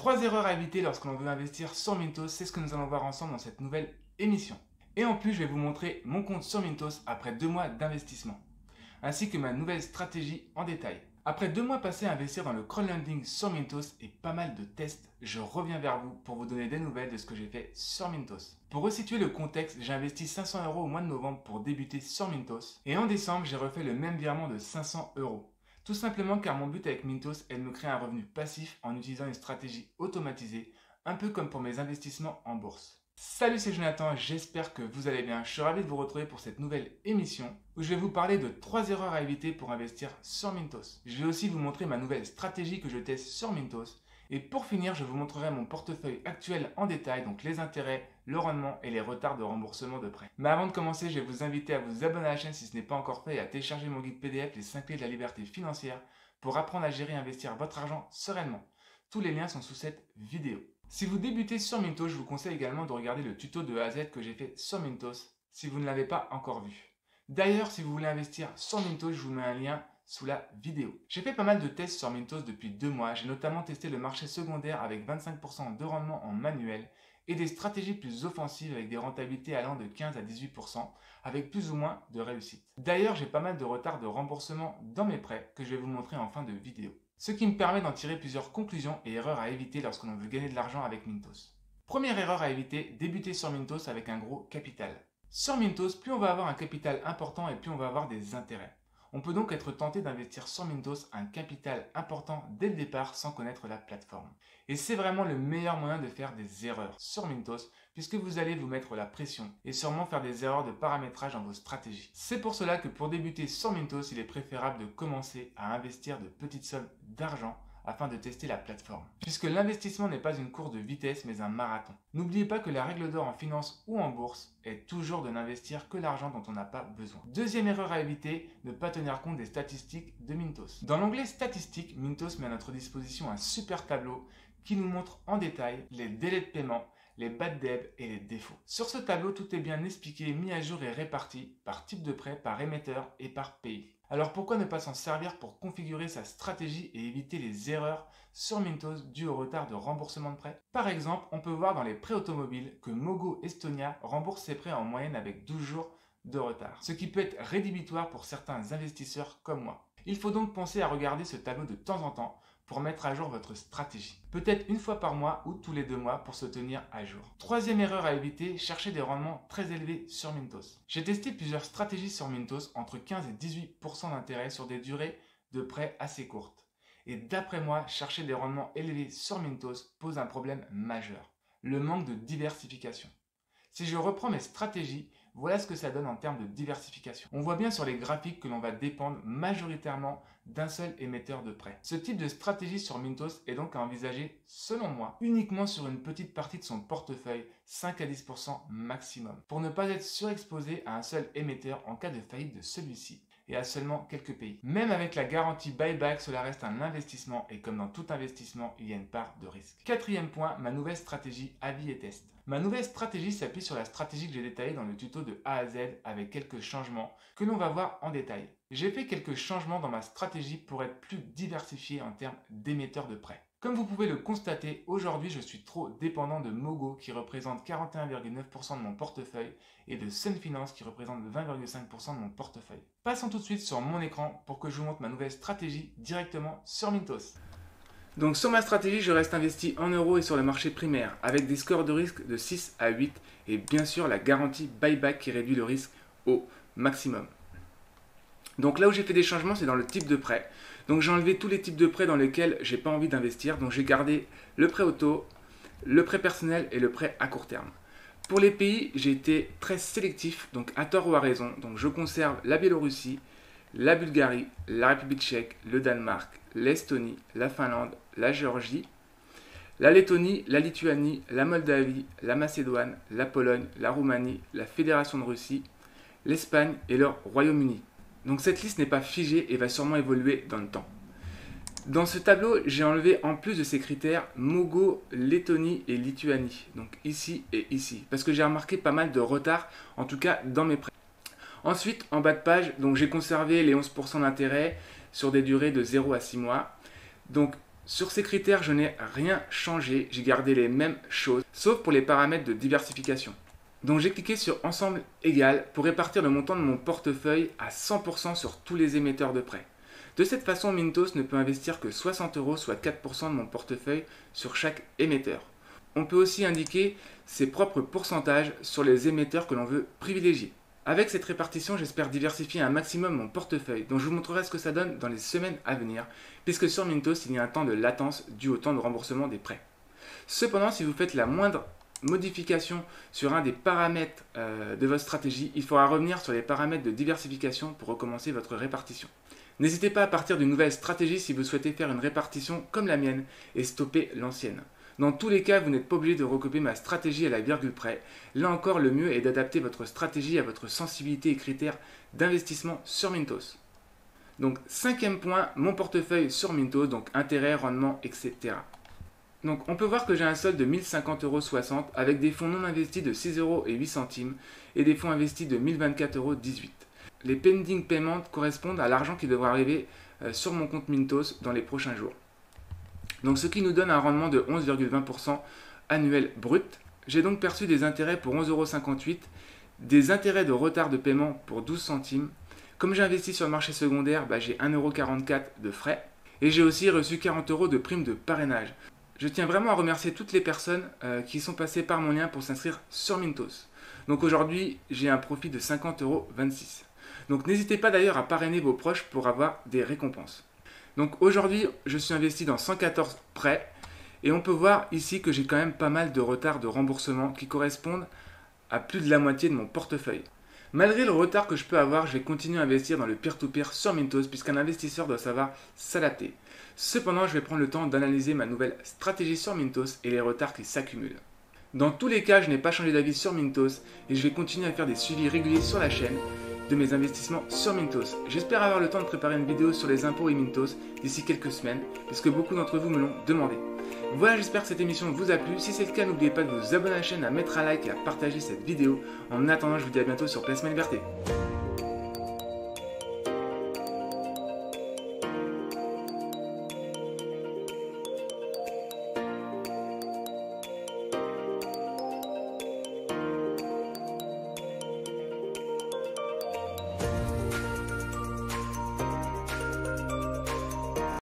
3 erreurs à éviter lorsque l'on veut investir sur Mintos, c'est ce que nous allons voir ensemble dans cette nouvelle émission. Et en plus, je vais vous montrer mon compte sur Mintos après 2 mois d'investissement, ainsi que ma nouvelle stratégie en détail. Après 2 mois passés à investir dans le crowdlending sur Mintos et pas mal de tests, je reviens vers vous pour vous donner des nouvelles de ce que j'ai fait sur Mintos. Pour resituer le contexte, j'ai investi 500 € au mois de novembre pour débuter sur Mintos et en décembre, j'ai refait le même virement de 500 €. Tout simplement car mon but avec Mintos est de me créer un revenu passif en utilisant une stratégie automatisée, un peu comme pour mes investissements en bourse. Salut, c'est Jonathan, j'espère que vous allez bien. Je suis ravi de vous retrouver pour cette nouvelle émission où je vais vous parler de 3 erreurs à éviter pour investir sur Mintos. Je vais aussi vous montrer ma nouvelle stratégie que je teste sur Mintos. Et pour finir, je vous montrerai mon portefeuille actuel en détail, donc les intérêts, le rendement et les retards de remboursement de prêts. Mais avant de commencer, je vais vous inviter à vous abonner à la chaîne si ce n'est pas encore fait et à télécharger mon guide PDF, les 5 clés de la liberté financière, pour apprendre à gérer et investir votre argent sereinement. Tous les liens sont sous cette vidéo. Si vous débutez sur Mintos, je vous conseille également de regarder le tuto de A à Z que j'ai fait sur Mintos si vous ne l'avez pas encore vu. D'ailleurs, si vous voulez investir sur Mintos, je vous mets un lien sous la vidéo. J'ai fait pas mal de tests sur Mintos depuis 2 mois. J'ai notamment testé le marché secondaire avec 25% de rendement en manuel et des stratégies plus offensives avec des rentabilités allant de 15 à 18% avec plus ou moins de réussite. D'ailleurs, j'ai pas mal de retard de remboursement dans mes prêts que je vais vous montrer en fin de vidéo. Ce qui me permet d'en tirer plusieurs conclusions et erreurs à éviter lorsque l'on veut gagner de l'argent avec Mintos. Première erreur à éviter, débuter sur Mintos avec un gros capital. Sur Mintos, plus on va avoir un capital important et plus on va avoir des intérêts. On peut donc être tenté d'investir sur Mintos un capital important dès le départ sans connaître la plateforme. Et c'est vraiment le meilleur moyen de faire des erreurs sur Mintos puisque vous allez vous mettre la pression et sûrement faire des erreurs de paramétrage dans vos stratégies. C'est pour cela que pour débuter sur Mintos, il est préférable de commencer à investir de petites sommes d'argent afin de tester la plateforme. Puisque l'investissement n'est pas une course de vitesse mais un marathon. N'oubliez pas que la règle d'or en finance ou en bourse est toujours de n'investir que l'argent dont on n'a pas besoin. Deuxième erreur à éviter, ne pas tenir compte des statistiques de Mintos. Dans l'onglet statistiques, Mintos met à notre disposition un super tableau qui nous montre en détail les délais de paiement, les bad debt et les défauts. Sur ce tableau, tout est bien expliqué, mis à jour et réparti par type de prêt, par émetteur et par pays. Alors pourquoi ne pas s'en servir pour configurer sa stratégie et éviter les erreurs sur Mintos dues au retard de remboursement de prêts? Par exemple, on peut voir dans les prêts automobiles que Mogo Estonia rembourse ses prêts en moyenne avec 12 jours de retard, ce qui peut être rédhibitoire pour certains investisseurs comme moi. Il faut donc penser à regarder ce tableau de temps en temps pour mettre à jour votre stratégie. Peut-être une fois par mois ou tous les 2 mois pour se tenir à jour. Troisième erreur à éviter, chercher des rendements très élevés sur Mintos. J'ai testé plusieurs stratégies sur Mintos entre 15 et 18% d'intérêt sur des durées de prêt assez courtes. Et d'après moi, chercher des rendements élevés sur Mintos pose un problème majeur, le manque de diversification. Si je reprends mes stratégies, voilà ce que ça donne en termes de diversification. On voit bien sur les graphiques que l'on va dépendre majoritairement d'un seul émetteur de prêt. Ce type de stratégie sur Mintos est donc à envisager, selon moi, uniquement sur une petite partie de son portefeuille, 5 à 10% maximum, pour ne pas être surexposé à un seul émetteur en cas de faillite de celui-ci et à seulement quelques pays. Même avec la garantie buyback, cela reste un investissement et comme dans tout investissement, il y a une part de risque. Quatrième point, ma nouvelle stratégie avis et test. Ma nouvelle stratégie s'appuie sur la stratégie que j'ai détaillée dans le tuto de A à Z avec quelques changements que l'on va voir en détail. J'ai fait quelques changements dans ma stratégie pour être plus diversifié en termes d'émetteurs de prêts. Comme vous pouvez le constater, aujourd'hui je suis trop dépendant de Mogo qui représente 41,9% de mon portefeuille et de Sun Finance qui représente 20,5% de mon portefeuille. Passons tout de suite sur mon écran pour que je vous montre ma nouvelle stratégie directement sur Mintos. Donc sur ma stratégie, je reste investi en euros et sur le marché primaire avec des scores de risque de 6 à 8 et bien sûr la garantie buyback qui réduit le risque au maximum. Donc là où j'ai fait des changements, c'est dans le type de prêt. Donc j'ai enlevé tous les types de prêts dans lesquels j'ai pas envie d'investir. Donc j'ai gardé le prêt auto, le prêt personnel et le prêt à court terme. Pour les pays, j'ai été très sélectif, donc à tort ou à raison. Donc je conserve la Biélorussie, la Bulgarie, la République tchèque, le Danemark, l'Estonie, la Finlande, la Géorgie, la Lettonie, la Lituanie, la Moldavie, la Macédoine, la Pologne, la Roumanie, la Fédération de Russie, l'Espagne et le Royaume-Uni. Donc cette liste n'est pas figée et va sûrement évoluer dans le temps. Dans ce tableau, j'ai enlevé en plus de ces critères Mogo, Lettonie et Lituanie. Donc ici et ici. Parce que j'ai remarqué pas mal de retard, en tout cas dans mes prêts. Ensuite, en bas de page, donc j'ai conservé les 11% d'intérêt sur des durées de 0 à 6 mois. Donc Sur ces critères, je n'ai rien changé, j'ai gardé les mêmes choses, sauf pour les paramètres de diversification. Donc j'ai cliqué sur Ensemble égal pour répartir le montant de mon portefeuille à 100% sur tous les émetteurs de prêts. De cette façon, Mintos ne peut investir que 60 €, soit 4% de mon portefeuille sur chaque émetteur. On peut aussi indiquer ses propres pourcentages sur les émetteurs que l'on veut privilégier. Avec cette répartition, j'espère diversifier un maximum mon portefeuille, dont je vous montrerai ce que ça donne dans les semaines à venir, puisque sur Mintos, il y a un temps de latence dû au temps de remboursement des prêts. Cependant, si vous faites la moindre modification sur un des paramètres de votre stratégie, il faudra revenir sur les paramètres de diversification pour recommencer votre répartition. N'hésitez pas à partir d'une nouvelle stratégie si vous souhaitez faire une répartition comme la mienne et stopper l'ancienne. Dans tous les cas, vous n'êtes pas obligé de recopier ma stratégie à la virgule près. Là encore, le mieux est d'adapter votre stratégie à votre sensibilité et critères d'investissement sur Mintos. Donc, 5e point, mon portefeuille sur Mintos, donc intérêt, rendement, etc. Donc, on peut voir que j'ai un solde de 1050,60 € avec des fonds non investis de 6,08 € et des fonds investis de 1024,18 €. Les pending payments correspondent à l'argent qui devra arriver sur mon compte Mintos dans les prochains jours. Donc, ce qui nous donne un rendement de 11,20% annuel brut. J'ai donc perçu des intérêts pour 11,58 €, des intérêts de retard de paiement pour 12 centimes. Comme j'ai investi sur le marché secondaire, j'ai 1,44 € de frais. Et j'ai aussi reçu 40 € de prime de parrainage. Je tiens vraiment à remercier toutes les personnes qui sont passées par mon lien pour s'inscrire sur Mintos. Donc aujourd'hui, j'ai un profit de 50,26 €. Donc n'hésitez pas d'ailleurs à parrainer vos proches pour avoir des récompenses. Donc aujourd'hui, je suis investi dans 114 prêts et on peut voir ici que j'ai quand même pas mal de retard de remboursement qui correspondent à plus de la moitié de mon portefeuille. Malgré le retard que je peux avoir, je vais continuer à investir dans le peer-to-peer sur Mintos puisqu'un investisseur doit savoir s'adapter. Cependant, je vais prendre le temps d'analyser ma nouvelle stratégie sur Mintos et les retards qui s'accumulent. Dans tous les cas, je n'ai pas changé d'avis sur Mintos et je vais continuer à faire des suivis réguliers sur la chaîne de mes investissements sur Mintos. J'espère avoir le temps de préparer une vidéo sur les impôts et Mintos d'ici quelques semaines, puisque beaucoup d'entre vous me l'ont demandé. Voilà, j'espère que cette émission vous a plu. Si c'est le cas, n'oubliez pas de vous abonner à la chaîne, à mettre un like et à partager cette vidéo. En attendant, je vous dis à bientôt sur Placement Liberté.